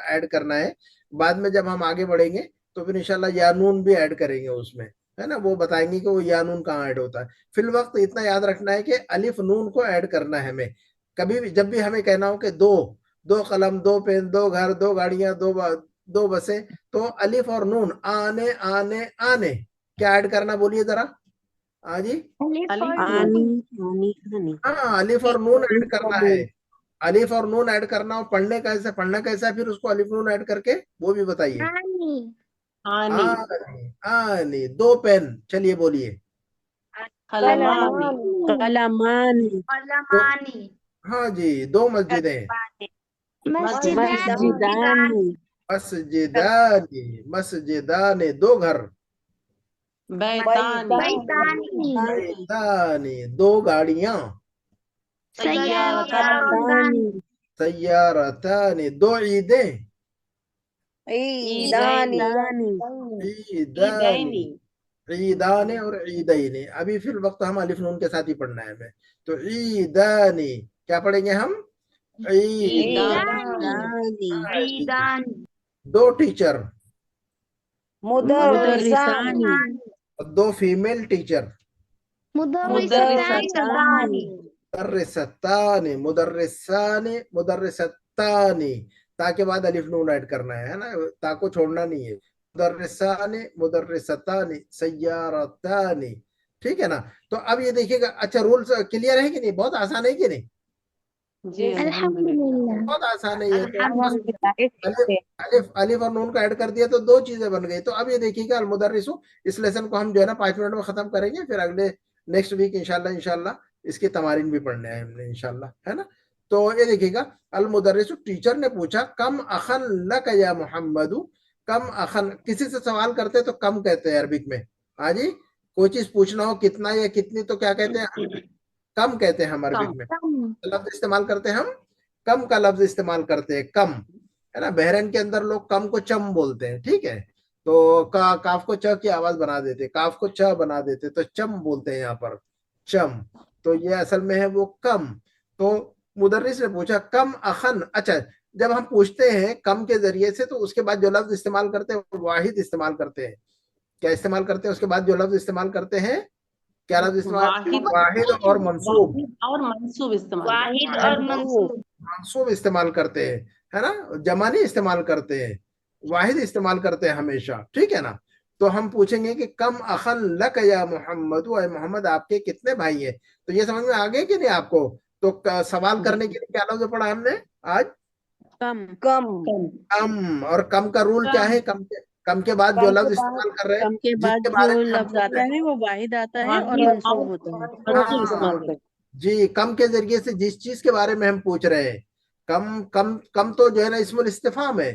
ऐड करना है, बाद में जब हम आगे बढ़ेंगे तो फिर इंशाल्लाह या नून भी ऐड करेंगे उसमें, है ना, वो बताएंगे कि वो या नून कहाँ ऐड होता है। फिल वक्त इतना याद रखना है कि अलिफ नून को ऐड करना है हमें, कभी भी जब भी हमें कहना हो कि दो, दो कलम, दो पेन, दो घर, दो गाड़ियां, दो बसें, तो अलिफ और नून, आने आने आने, क्या ऐड करना बोलिए जरा, हाँ जी, अलिफ और अलिफ आनी नून। आनी आनी। हाँ, अलिफ और नून ऐड करना है, नून। अलिफ और नून ऐड करना, और पढ़ना कैसा है फिर उसको अलिफ नून ऐड करके, वो भी बताइए। आनी। आनी आनी, आनी, दो पेन, चलिए बोलिए, कलमानी कलमानी। दो, कलमानी। हाँ जी, दो मस्जिदें, मस्जिदानी। मस्जिदानी। मस्जिदानी, मस्जिदानी, दो घर, बैतानी बैतानी। बैतानी, दो गाड़ियां, सय्यारतानी। सय्यारतानी, दो ईदें, ईदानी। ईदानी। ईदानी, ईदाने और ईदैने। अभी फिर वक्त हम अलिफ नून के साथ ही पढ़ना है हमें, तो ईदानी क्या पढ़ेंगे हम, ईदानी। ईदानी। दो टीचर, मुदर्रिसानी। मुदर्रिसानी। और दो फीमेल टीचर, मुदर्रिसानी। मुदर्रिसतानी, मुदर्रिसानी, मुदर्रिसतानी, ता के बाद अलिफ नून ऐड करना है ना, ता को छोड़ना नहीं है, मुदर्रिसानी, मुदर्रिसतानी, सय्यारतानी, ठीक है ना। तो अब ये देखिएगा, अच्छा रूल्स क्लियर है कि नहीं, बहुत आसान है कि नहीं, जी अल्हम्दुलिल्लाह। बहुत आसान है ये तो। अल्हम्दुलिल्लाह। अलिफ अलिफ और नून का ऐड कर दिया तो दो चीजें बन गई। तो अब ये देखिएगा अल मुदर्रिसु, इस लेसन को हम जो है ना 5 मिनट में खत्म करेंगे, फिर अगले नेक्स्ट वीक इंशाल्लाह इसकी तमारीन भी पढ़ने हैं हमने इंशाल्लाह, है ना। तो ये देखिएगा, अल मुदर्रिसु, टीचर ने पूछा, कम अखन लक या मोहम्मदू, कम अखन, किसी से सवाल करते तो कम कहते हैं अरबिक में, हाँ जी, कोई चीज पूछना हो कितना या कितनी तो क्या कहते हैं, कम कहते हैं हम अरबिक में, लफ्ज इस्तेमाल करते हैं हम, कम का लफ्ज इस्तेमाल करते हैं, कम, है ना। बहरैन के अंदर लोग कम को चम बोलते हैं, ठीक है, तो काफ को च की आवाज बना देते, काफ को च बना देते, तो चम बोलते हैं यहाँ पर, चम, तो ये असल में है वो कम। तो मुदर्रिस ने पूछा कम अखन, अच्छा, जब हम पूछते हैं कम के जरिए से तो उसके बाद जो लफ्ज इस्तेमाल करते हैं वाहिद इस्तेमाल करते हैं, क्या इस्तेमाल करते हैं, उसके बाद जो लफ्ज इस्तेमाल करते हैं, क्या लफ्ज इस्तेमाल, वाहिद और मंसूब, और मंसूब इस्तेमाल वाहिद और मंसूब। मंसूब इस्तेमाल करते हैं, है ना, जमा नहीं इस्तेमाल करते हैं, वाहिद इस्तेमाल करते हैं हमेशा, ठीक है ना। तो हम पूछेंगे कि कम अखन लक या मोहम्मद, मोहम्मद आपके कितने भाई हैं, तो ये समझ में आ गए कि नहीं आपको। तो सवाल करने के लिए क्या लफ्ज पढ़ा हमने आज, कम। कम। कम, और कम का रूल क्या है, कम के बाद जो लफ्ज इस्तेमाल कर रहे हैं, कम के बाद जिसके बारे जो में हम लफ्ज पूछ आता रहे हैं, है वो वाहिद आता है और वाहिद मंसूब होता है। मंसूब इस्तेमाल करते जी, कम के जरिए से जिस चीज के बारे में हम पूछ रहे हैं, कम कम कम तो जो है ना इस्मुल इस्तिफाम है,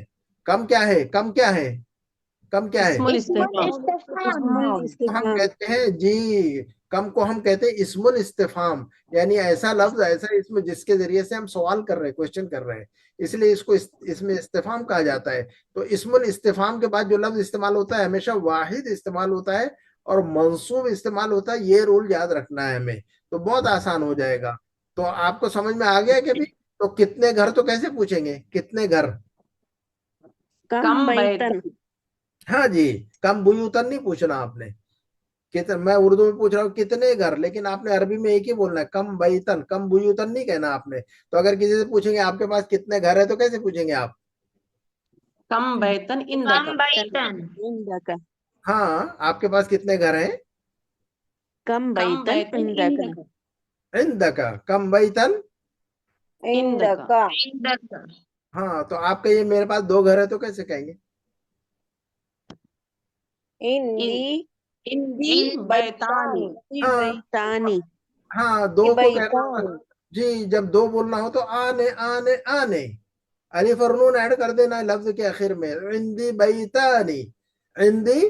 कम क्या है, कम क्या है, कम क्या है? इस्मुल इस्तिफाम। तो हम कहते हैं जी, कम को हम कहते हैं इस्मुल इस्तिफाम, यानी ऐसा लफ्ज, ऐसा इसमें जिसके जरिए से हम सवाल कर रहे हैं, क्वेश्चन कर रहे हैं, इसलिए इसको इसमें इस्तिफाम कहा जाता है। तो इस्मुल इस्तिफाम के बाद जो लफ्ज इस्तेमाल होता है हमेशा वाहिद इस्तेमाल होता है और मंसूब इस्तेमाल होता है। ये रूल याद रखना है हमें, तो बहुत आसान हो जाएगा। तो आपको समझ में आ गया कि भी, तो कितने घर तो कैसे पूछेंगे, कितने घर? कम बैतन। हाँ जी, कम बुयूतन नहीं पूछना आपने। कितने, मैं उर्दू में पूछ रहा हूँ कितने घर, लेकिन आपने अरबी में एक ही बोलना है, कम बैतन, कम बुयूतन नहीं कहना आपने। तो अगर किसी से पूछेंगे आपके पास कितने घर है तो कैसे पूछेंगे आप? कम बैतन कम इंदका। बैतन इंदका। हाँ, आपके पास कितने घर हैं? कम कम बैतन बैतन इंदका। इंदका। इंदका, कम बैतन। इंदका। इंदका हाँ, तो आप कहिए मेरे पास 2 घर है तो कैसे कहेंगे? इंदी इंदी इंदी बैतानी। हाँ बैतानी। हाँ, 2 को कहना बैतान। जी, जब 2 बोलना हो तो आने आने आने, अलिफ और नून ऐड कर देना है लफ्ज के आखिर में। इंदी बैतानी, इंदी,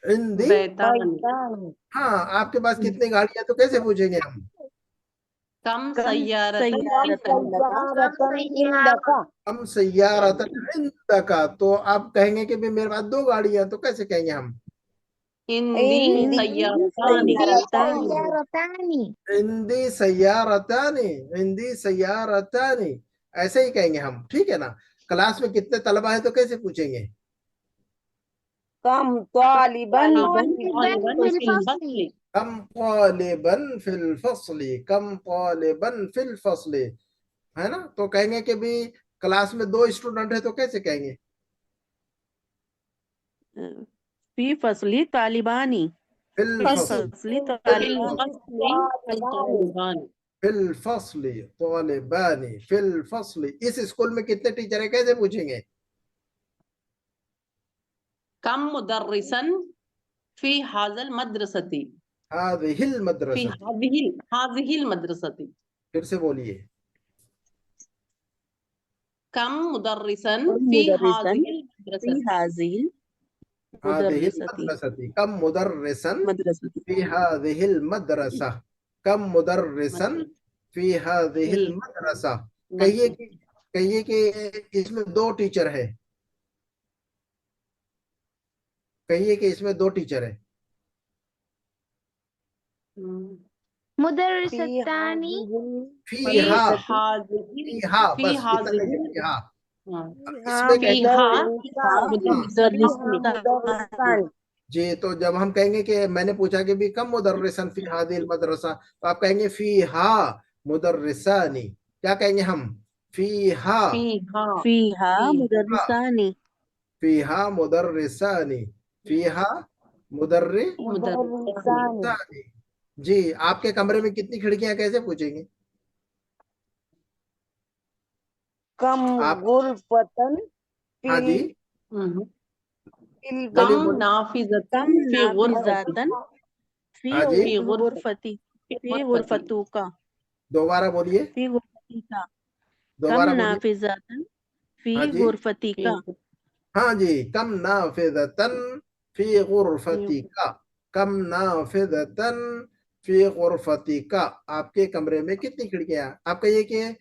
इंदी। बैतानी। बैतान। हाँ, आपके पास कितनी गाड़ियां तो कैसे पूछेंगे हम? कम कम सय्यारतन सय्यारतन लगा। सय्यारतन इंदका। हम सय्यारतन इंदका, तो आप कहेंगे कि भी मेरे पास 2 गाड़ियां तो कैसे कहेंगे हम? इंदी इंदी सय्यारतानी। सय्यारतानी इंदी सय्यारतानी, इंदी सय्यारतानी, ऐसे ही कहेंगे हम, ठीक है ना? क्लास में कितने तलबा है तो कैसे पूछेंगे? कम तालिबन तालिबन फिल फस्ली। कम तालिबन फिल फस्ली, कम तालिबन फिल फस्ली, है ना? तो कहेंगे कि भी क्लास में 2 स्टूडेंट है तो कैसे कहेंगे? फी फसली तालिबानी। फिल फी फस्ल, फसली फिल तालिबानी। फस्ली तालिबान। फिल फस्ली तालिबानी, फिल फस्ली। इस स्कूल में कितने टीचर है कैसे पूछेंगे? कम मुदर्रिसन फी हाजल मदरसती। हादिहिल फी मदरसा, हाजिहिल मदरसती। फिर से बोलिए। कम मुदर्रिसन कम फी मुदर्रिसन हाजिहिल फी मदरसती। हाजिल हादिहिल मुदर्रिसती। मदरसती, कम मुदर्रिसन मदरसती। फी हादिहिल मदरसा, कम मुदर्रिसन फी हादिहिल मदरसा। कहिए कि इसमें 2 टीचर है, कहिए कि इसमें 2 टीचर है। मुदर्रिसतानी फी फी हा, हाजिहिल फी हा, फी बस इतना कहिए, हाजिहिल। फी हा। हाँ, इसमें फी कहेंगे हा मुदर्रिसान। जी, तो जब हम कहेंगे कि मैंने पूछा कि भी कम मुदर्रिसन फी हादिल मदरसा, तो आप कहेंगे फी हा मुदर्रिसानी। क्या कहेंगे हम? फी हा, फी हा फीहा मुदर्रिसानी। फी हा मुदर्रिसानी, फी हा मुदर्रिसानी। मुदर्रिसानी। जी, आपके कमरे में कितनी खिड़कियां कैसे पूछेंगे कम आप? गुरफतन हाँ जी, हम्म। फिल कम बोलिए बोलिए। नाफिजतन कम फी गुरफती। नाफिजातन फी हाँ जी, फी गुरफती। फी गुरफतू का। दोबारा बोलिए, फी गुरफती का। कम दोबारा बोलिए। नाफिजातन फी हाँ जी, गुरफती का। हाँ जी, कम नाफिदतन फी गुरफती का, कम नाफिदतन फी गुरफती का। आपके कमरे में कितनी खिड़कियां हैं? आप कहिए कि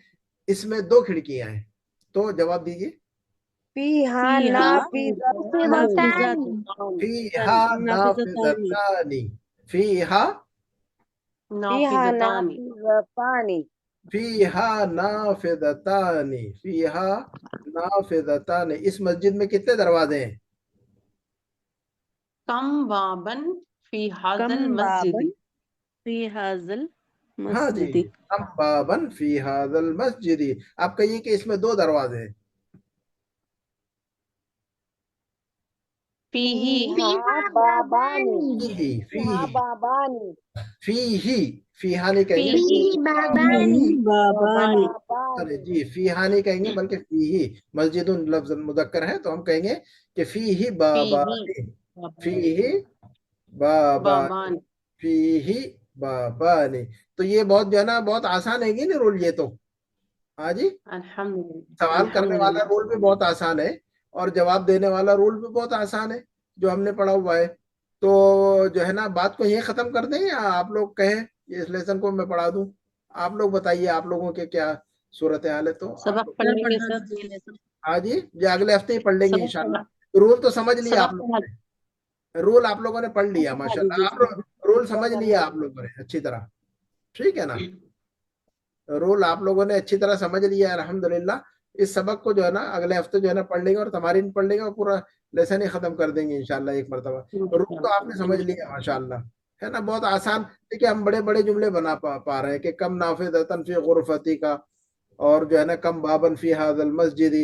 इसमें 2 खिड़कियां हैं, तो जवाब दीजिए। फीहा फीहा नाफिजतानी फीहा नाफिजतानी। नाफिदतानी, फीहा, फीहा नाफिजतानी। नाफिजतानी फीहा नाफिदतानी, फीहा नाफिदतानी। इस मस्जिद में कितने दरवाजे हैं? कम बाबन फी कम हाजल बाबन मस्जिद। फी हाजल हाँ जी, मस्जिदी। कम बाबन फी हाजल मस्जिदी। आप कहिए कि इसमें 2 दरवाजे हैं। फीही फीहा बाबानी फीही, फीहा फीही, बाबानी फीही, फीहा नहीं कहेंगे। फीही बाबानी बाबानी। अरे जी, फीहा नहीं कहेंगे बल्कि फीही, मस्जिदुन लफ्ज मुदक्कर है तो हम कहेंगे कि फीही बाबानी, फीही बाबानी, बाबान। फीही बाबानी। तो ये बहुत जो है ना, बहुत आसान है कि नहीं रूल ये तो? हाँ जी, अल्हम्दुलिल्लाह सवाल करने वाला अल्हम्दुलिल्लाह। रूल भी बहुत आसान है। اور جواب دینے والا رول بھی بہت آسان ہے جو ہم نے پڑھا ہوا ہے. تو جو ہے نا بات کو یہ ختم کر دیں یا آپ لوگ کہیں اس لیسن کو میں پڑھا دوں؟ آپ لوگ بتائیے آپ لوگوں کے کیا صورتحال ہے. تو سبق پڑھ لیں گے سر. ہاں جی اگلے ہفتے ہی پڑھ لیں گے سبق انشاءاللہ. رول تو سمجھ لیا آپ سبق لوگوں نے, رول آپ لوگوں نے پڑھ لیا ماشاءاللہ. آپ رول سمجھ لیا آپ لوگوں نے اچھی طرح, ٹھیک ہے نا. رول آپ لوگوں نے اچھی طرح سمجھ لیا ہے الحمدللہ. اس سبق کو جو ہے نا اگلے ہفتے جو ہے نا پڑھ لیں گے اور تمارین پڑھ لیں گے اور پورا لیسن ہی ختم کر دیں گے انشاءاللہ ایک مرتبہ. رول تو آپ نے سمجھ لیا ماشاءاللہ, ہے نا, بہت آسان. دیکھیے ہم بڑے بڑے جملے بنا پا رہے ہیں کہ کم نافذۃ فی غرفتی کا, اور جو ہے نا کم بابن فی ھذا المسجد.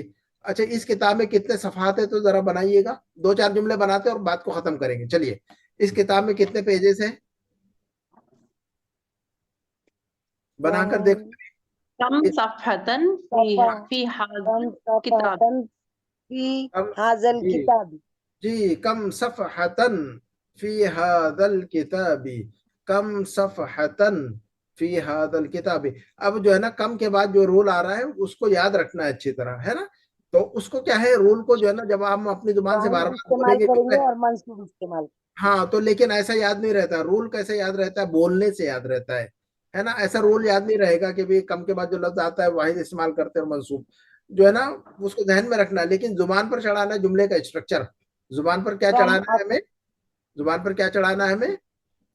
اچھا اس کتاب میں کتنے صفحات ہیں تو ذرا بنائیے گا, 2-4 جملے بناتے ہیں اور بات کو ختم کریں گے. چلیے اس کتاب میں کتنے پیجز ہیں بنا کر دیکھ. کم صفحتن فی حاضر کتاب. فی حاضل کتاب. جی کم صفحتن فی ھذا الکتاب, کم صفحتن فی ھذا الکتاب. اب جو ہے نا کم کے بعد جو رول آ رہا ہے اس کو یاد رکھنا ہے اچھی طرح, ہے نا. تو اس کو کیا ہے رول کو جو ہے نا جب ہم اپنی زبان سے بار بار استعمال بولیں کریں گے گے اور منصوب استعمال. ہاں تو لیکن ایسا یاد نہیں رہتا. رول کیسے یاد رہتا ہے؟ بولنے سے یاد رہتا ہے نا. ایسا رول یاد نہیں رہے گا کہ بھی کم کے بعد جو لفظ آتا ہے واحد استعمال کرتے ہیں اور منصوب جو ہے نا اس کو ذہن میں رکھنا ہے. لیکن زبان پر چڑھانا ہے جملے کا اسٹرکچر. زبان پر کیا چڑھانا ہے ہمیں؟ زبان پر کیا چڑھانا ہے ہمیں؟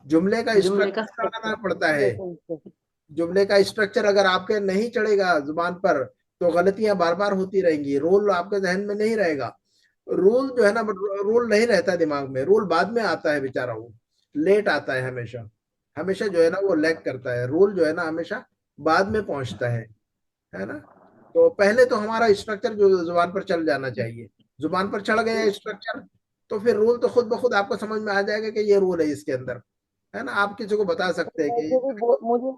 جملے کا اسٹرکچر چڑھانا پڑتا ہے. جملے کا اسٹرکچر اگر آپ کے نہیں چڑھے گا زبان پر تو غلطیاں بار بار ہوتی رہیں گی. رول آپ کے ذہن میں نہیں رہے گا. رول جو ہے نا رول نہیں رہتا دماغ میں. رول بعد میں آتا ہے بیچارہ, وہ لیٹ آتا ہے ہمیشہ. ہمیشہ جو ہے نا وہ لیگ کرتا ہے. رول جو ہے نا ہمیشہ بعد میں پہنچتا ہے نا. تو پہلے تو ہمارا اسٹرکچر جو زبان پر چل جانا چاہیے. زبان پر چڑھ گیا اسٹرکچر تو پھر رول تو خود بخود آپ کو سمجھ میں آ جائے گا کہ یہ رول ہے اس کے اندر, ہے نا. آپ کسی کو بتا سکتے ہیں کہ مجھے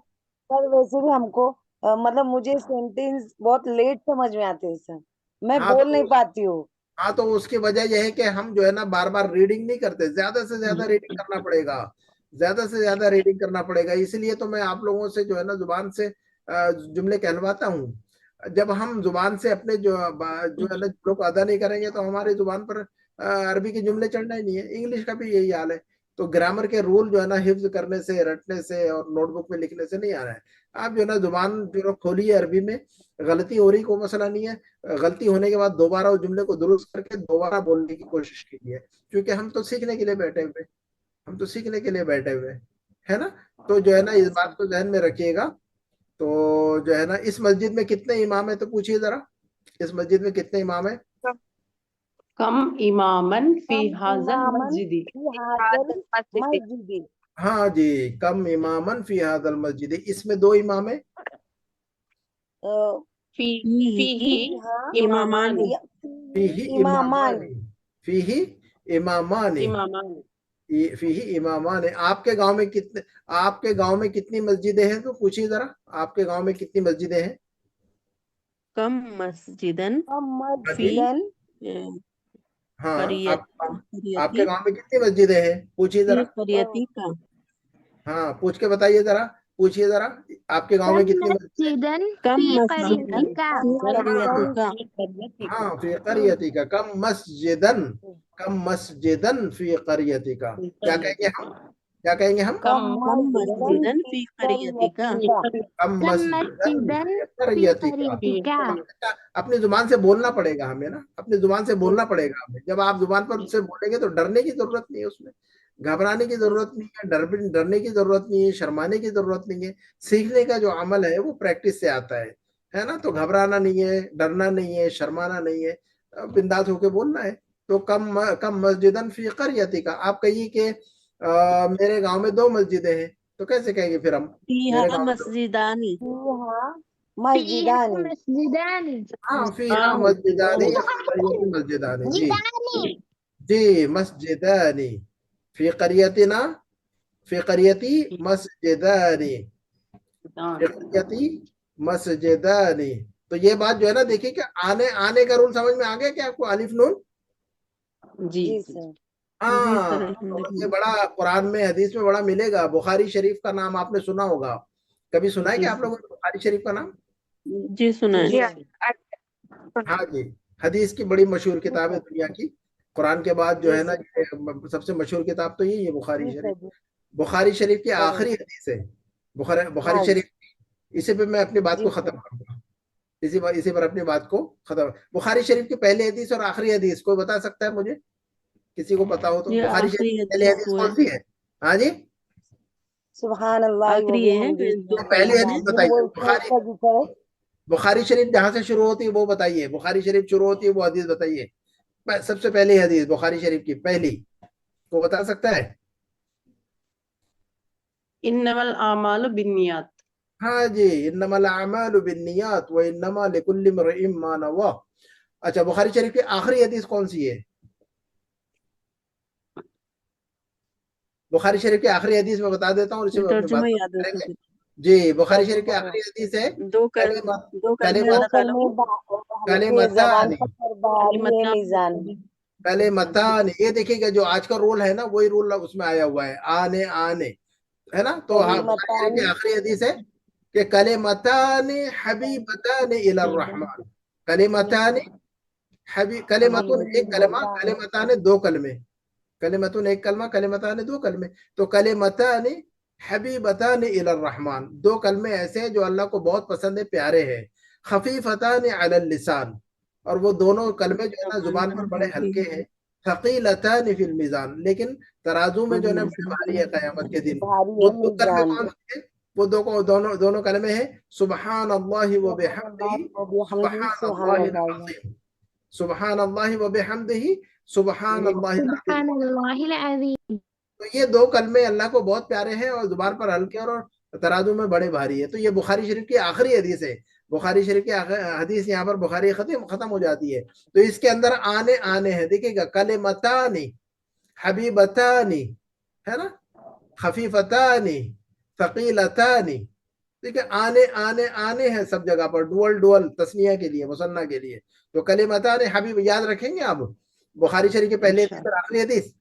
سر ویسے بھی ہم کو مطلب مجھے سینٹینس بہت لیٹ سمجھ میں آتے ہیں سر, میں بول نہیں پاتی ہوں. ہاں تو اس کی وجہ یہ ہے کہ ہم جو ہے نا بار بار ریڈنگ نہیں کرتے. زیادہ سے زیادہ ریڈنگ کرنا پڑے گا, زیادہ سے زیادہ ریڈنگ کرنا پڑے گا. اس لیے تو میں آپ لوگوں سے جو ہے نا زبان سے جملے کہلواتا ہوں. جب ہم زبان سے اپنے جو ہے نا جملوں کو ادا نہیں کریں گے تو ہماری زبان پر عربی کے جملے چڑھنا ہی نہیں ہے. انگلش کا بھی یہی حال ہے. تو گرامر کے رول جو ہے نا حفظ کرنے سے, رٹنے سے اور نوٹ بک میں لکھنے سے نہیں آ رہا ہے. آپ جو ہے نا زبان جو کھولی ہے عربی میں, غلطی ہو رہی کوئی مسئلہ نہیں ہے. غلطی ہونے کے بعد دوبارہ اس جملے کو درست کر کے دوبارہ بولنے کی کوشش کیجیے, کیونکہ ہم تو سیکھنے کے لیے بیٹھے ہوئے, ہم تو سیکھنے کے لیے بیٹھے ہوئے, ہے نا. تو جو ہے نا اس بات کو ذہن میں رکھیے گا. تو جو ہے نا اس مسجد میں کتنے امام ہیں تو پوچھیے ذرا, اس مسجد میں کتنے امام ہیں؟ کم امامن فی حاضر مسجد. ہاں جی کم امامن فی ھذا المسجد. اس میں 2 امام ہیں. فیہ امامان. فیہ امامان, فیہ امامان, فیہ امامان. آپ کے گاؤں میں کتنے, آپ کے گاؤں میں کتنی مسجدیں ہیں تو پوچھیے ذرا, آپ کے گاؤں میں کتنی مسجدیں ہیں؟ کم مسجدن فی ہاں آپ کے قریتی گاؤں میں کتنی مسجدیں ہیں پوچھیے ذرا. قریتی کا ہاں پوچھ کے بتائیے ذرا, پوچھیے ذرا آپ کے گاؤں میں کتنی مسجدیں ہیں؟ کم فی مسجدن قریتک. فی قریتی کا ہاں فی قریتی کا, کم مسجدن, کم مسجدن فی قریتی کا. کیا کہیں گے ہم, کیا کہیں گے ہم؟ کم کم مسجدن فی قریتی کا. کم مسجدن مسجدن فی فی قریتی کا. قریتک. اپنی زبان سے بولنا پڑے گا ہمیں نا, اپنی زبان سے بولنا پڑے گا ہمیں. جب آپ زبان پر سے بولیں گے تو ڈرنے کی ضرورت نہیں ہے, اس میں گھبرانے کی ضرورت نہیں ہے, ڈرنے کی ضرورت نہیں ہے, شرمانے کی ضرورت نہیں ہے. سیکھنے کا جو عمل ہے وہ پریکٹس سے آتا ہے نا. تو گھبرانا نہیں ہے, ڈرنا نہیں ہے, شرمانا نہیں ہے, بنداس ہو کے بولنا ہے. تو کم مسجدن فی قریتی کا. آپ کہیے کہ میرے گاؤں میں 2 مسجدیں ہیں تو کیسے کہیں گے پھر ہم؟ میرے فیہا گاؤں میں مسجدانی فیہا مسجدان. ہاں فیہا مسجدانی, مسجدانی. جی جی مسجدانی. فی قریتنا, فی قریتی مسجدانی, فی قریتی مسجدانی. تو یہ بات جو ہے نا دیکھیے کہ آنے کا رول سمجھ میں آ گیا کہ آپ کو الف نون. جی جی ہاں سر یہ بڑا قرآن میں حدیث میں بڑا ملے گا. بخاری شریف کا نام آپ نے سنا ہوگا, کبھی سنا ہے کہ آپ لوگوں نے بخاری شریف کا نام؟ جی سنا ہے. ہاں جی حدیث کی بڑی مشہور کتاب ہے دنیا کی. قرآن کے بعد جو ہے نا یہ سب سے مشہور کتاب تو یہی ہے بخاری شریف. بخاری شریف کی آخری حدیث ہے بخاری شریف. اسی پہ میں اپنی بات کو ختم کروں گا. اسی پر اپنی بات کو ختم. بخاری شریف کی پہلی حدیث اور آخری حدیث کوئی بتا سکتا ہے مجھے؟ کسی کو پتا ہو تو. یہ بخاری آخری شریف کی پہلی حدیث حدیث وہ کون سی ہے؟ ہاں جی سبحان اللہ آخری ہے جو پہلی حدیث بتائیے. بخاری شریف جہاں سے شروع ہوتی ہے وہ بتائیے. بخاری شریف شروع ہوتی ہے وہ حدیث بتائیے. سب سے پہلی حدیث بخاری شریف کی پہلی کو بتا سکتا ہے؟ انما الاعمال بالنیات. ہاں جی انما الاعمال بالنیات وانما لکل امرئ ما نوى. اچھا بخاری شریف کی آخری حدیث کون سی ہے؟ بخاری شریف کی آخری حدیث میں بتا دیتا ہوں, اسی میں اپنی بات ترجمہ یاد کریں ہے گے. جی بخاری شریف کی آخری حدیث ہے دو کلمے اللہ تعالیٰ کلمتان میزان کلمتان. یہ دیکھیے گا جو آج کا رول ہے نا وہی رول اس میں آیا ہوا ہے, آنے ہے نا. تو بخاری شریف کی آخری حدیث ہے کہ کلمتان حبیبتان الی الرحمن. کلمتان کلمتن ایک کلمہ, کلمتان دو کلمے. کلمتن ایک کلمہ, کلمتان دو کلمے. تو کلمتان حبیبتان الی الرحمن, دو کلمے ایسے ہیں جو اللہ کو بہت پسند ہے, پیارے ہیں. خفیفتان علی اللسان, اور وہ دونوں کلمے جو ہے نا زبان پر بڑے ہلکے ہیں. ثقیلتان فی المیزان, لیکن ترازو میں جو ہے نا بڑے بھاری ہے قیامت کے دن. وہ دو کلمے کون سے ہیں؟ وہ دونوں کلمے ہیں سبحان اللہ و بحمدہ سبحان اللہ العظیم. سبحان اللہ و بحمدہ سبحان اللہ العظیم. سبحان اللہ العظیم. تو یہ دو کلمے اللہ کو بہت پیارے ہیں اور زبان پر ہلکے اور ترازو میں بڑے بھاری ہے. تو یہ بخاری شریف کی آخری حدیث ہے. بخاری شریف کی حدیث یہاں پر بخاری ختم ہو جاتی ہے. تو اس کے اندر آنے ہیں, دیکھیں گا کلمتان حبیبتان ہے نا, خفیفتان ثقیلتان. ٹھیک ہے, آنے ہیں سب جگہ پر, ڈول تسنیہ کے لیے, مثنیٰ کے لیے. تو کلمتان حبیب یاد رکھیں گے آپ بخاری شریف کی پہلی حدیث اور آخری حدیث.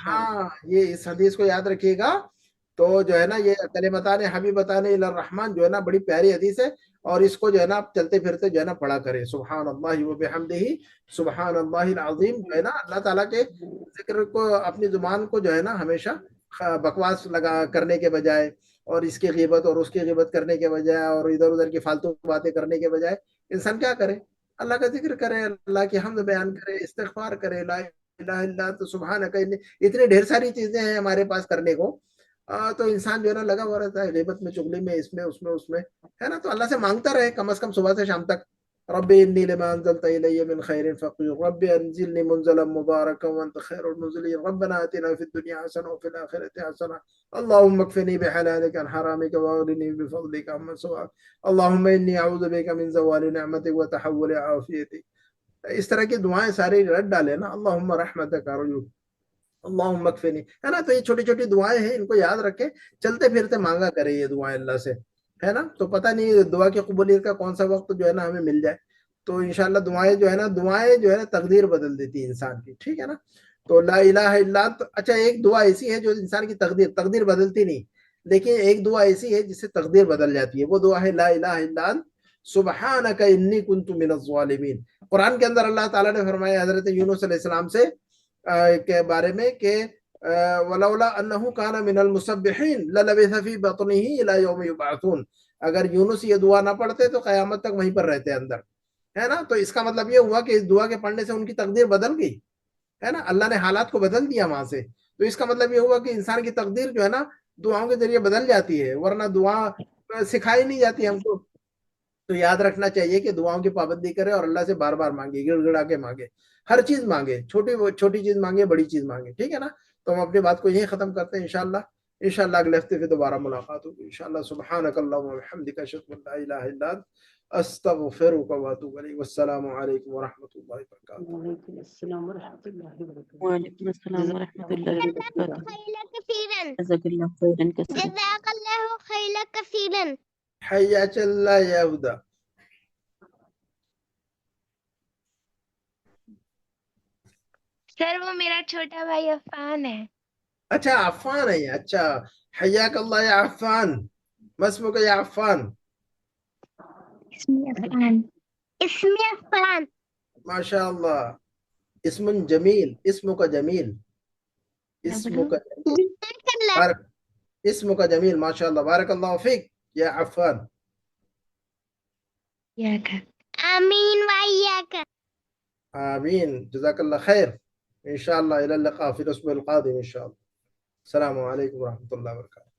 ہاں یہ اس حدیث کو یاد رکھیے گا. تو جو ہے نا یہ کلمتان حبیبتان الی الرحمن جو ہے نا بڑی پیاری حدیث ہے, اور اس کو جو ہے نا آپ چلتے پھرتے جو ہے نا پڑھا کریں. سبحان اللہ و بحمدہ سبحان اللہ العظیم. جو ہے نا اللہ تعالیٰ کے ذکر کو, اپنی زبان کو جو ہے نا ہمیشہ بکواس کرنے کے بجائے, اور اس کی غیبت اور اس کی غیبت کرنے کے بجائے, اور ادھر ادھر کی فالتو باتیں کرنے کے بجائے انسان کیا کرے؟ اللہ کا ذکر کرے, اللہ کی حمد بیان کرے, استغفار کرے, لا الہ الا انت سبحانک. اتنی ڈھیر ساری چیزیں ہیں ہمارے پاس کرنے کو. تو انسان جو ہے نا لگا ہوا رہتا ہے غیبت میں, چغلی میں, اس میں ہے نا. تو اللہ سے مانگتا رہے کم از کم صبح سے شام تک. رب انی لما انزلت الی من خیر فقیر رب انزلنی منزلا مبارکا وانت خیر النازلین ربنا آتنا فی الدنیا حسنہ وفی الآخرۃ حسنہ اللهم اکفنی بحلالک عن حرامک واغننی بفضلک عمن سواک اللهم انی اعوذ بک من زوال نعمتک وتحول عافیتک. اس طرح کی دعائیں ساری رٹ ڈالے نا. اللهم رحمتک ارجو اللهم اکفنی, ہے نا. تو یہ چھوٹی چھوٹی دعائیں ہیں, ان کو یاد رکھے, چلتے پھرتے مانگا کرے یہ دعائیں اللہ سے, ہے نا. تو پتہ نہیں دعا کی قبولیت کا کون سا وقت جو ہے نا ہمیں مل جائے. تو انشاءاللہ دعائیں جو ہے نا تقدیر بدل دیتی ہے انسان کی, ٹھیک ہے نا. تو لا الہ الا انت. اچھا ایک دعا ایسی ہے جو انسان کی تقدیر بدلتی نہیں, لیکن ایک دعا ایسی ہے جس سے تقدیر بدل جاتی ہے. وہ دعا ہے لا الہ الا انت سبحانک انی کنت من الظالمین. قرآن کے اندر اللہ تعالیٰ نے فرمایا حضرت یونس علیہ السلام سے کے بارے میں کہ ولولا انہ کان من المسبحین للبث فی بطنہ الی یوم یبعثون. اگر یونس یہ دعا نہ پڑھتے تو قیامت تک وہیں پر رہتے اندر, ہے نا. تو اس کا مطلب یہ ہوا کہ اس دعا کے پڑھنے سے ان کی تقدیر بدل گئی, ہے نا. اللہ نے حالات کو بدل دیا وہاں سے. تو اس کا مطلب یہ ہوا کہ انسان کی تقدیر جو ہے نا دعاؤں کے ذریعے بدل جاتی ہے, ورنہ دعا سکھائی نہیں جاتی ہم کو. تو یاد رکھنا چاہیے کہ دعاؤں کی پابندی کرے اور اللہ سے بار بار مانگے, گڑ گڑا کے مانگے, ہر چیز مانگے, چھوٹی چیز مانگے, بڑی چیز مانگے, ٹھیک ہے نا. تو ہم اپنی بات کو یہیں ختم کرتے ہیں انشاءاللہ اگلے ہفتے پھر دوبارہ ملاقات ہوگی انشاءاللہ. سبحانک اللہم وبحمدک اشہد ان لا الہ الا انت استغفرک واتوب الیک. والسلام علیکم ورحمۃ اللہ وبرکاتہ. وعلیکم السلام ورحمۃ اللہ وبرکاتہ. وعلیکم السلام ورحمۃ اللہ وبرکاتہ. خیرا کثیرا. جزاک اللہ خیرا کثیرا. جزاک اللہ خیرا کثیرا. حیاک اللہ یا ہدا. سر وہ میرا چھوٹا بھائی عفان ہے. اچھا عفان ہے. اچھا حیاک اللہ یا عفان. ما اسمک یا عفان؟ اسمی عفان. اسمي عفان. ما شاء الله، اسم جميل، اسمك جميل، اسمك جميل. جزاك الله. بارك، اسمك جميل ما شاء الله، بارك الله فيك يا عفان. إياك. آمين وإياك. آمين، جزاك الله خير. إن شاء الله إلى اللقاء في الأسبوع القادم إن شاء الله. السلام عليكم ورحمة الله وبركاته.